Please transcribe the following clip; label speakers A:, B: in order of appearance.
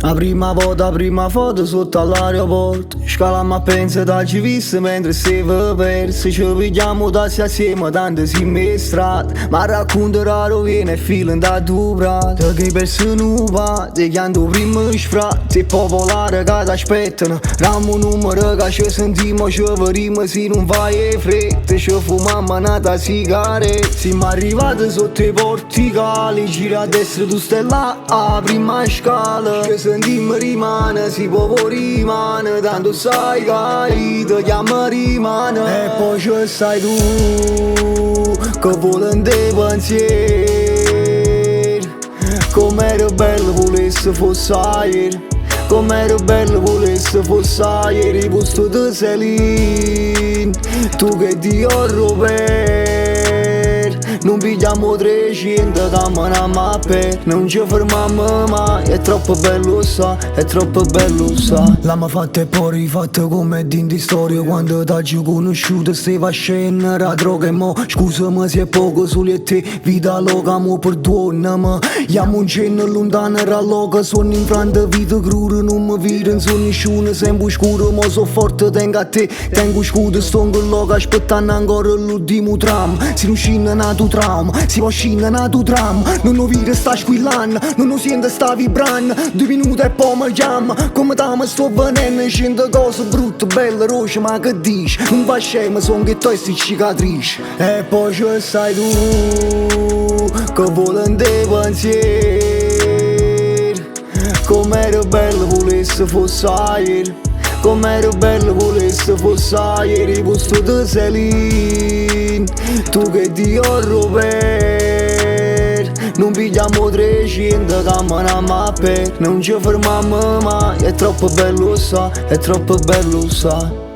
A: La prima volta, la prima foto sotto all'aeroporto. Scalammo a pensa da ci visse mentre stava perso. Ci pigliamo tassi assieme tanto si mestrate. Ma racconto raro viene e filo da tu prato. Che persone va, ti chiamo prima sfratti. E popolare che ti aspettano. Rammo numero che ci sentiamo, ci vedremo se non vai e fretta. Ci fumammo una sigaretta. Siamo arrivati sotto i porticali. Gira a destra tu stai là, a prima scala. Ci sentimmo rimane, si può rimane. Tanto sai che ti chiamo rimane. E poi ci stai tu, che volen dei pensieri. Com'era bello volesse fosse ieri. Com'era bello volesse fosse ieri. Posto di Selin, tu che Dio Robert. Non pigliamo 300, camminiamo a pé. Non ci fermiamo mai, è troppo bello sa, è troppo bello sa. L'hanno fatta e poi rifatta come di storia. Quando t'hai conosciuto stava a scendere a droga e mo scusami se è poco solo e te. Vita loca mo perdonami. Siamo un cenno lontano dalla loca. Sono in franta vita cruda, non mi vedo in sono nessuno. Sempre scuro, ma so forte tengo a te. Tengo scudo, sto con loca aspettando ancora l'ultimo tram. Si non scende na tu trauma, si può scendere na tu tram. Non lo vede sta squillando, non lo sente sta vibrando. 2 minuti e poi mi chiama, come t'amo sto venendo. Scende cose brutte, belle roce, ma che dici? Non fa scema, son che tu sti cicatrici. E poi ci stai tu, che volen dei pensieri. Com'era bello volesse fosse ieri. Com'era bello volesse fosse ieri. Posto di Selin, tu che Dio Robert. Non pigliamo 300, camminiamo a pé. Non ci fermiamo mai, è troppo bello sa, è troppo bello sa.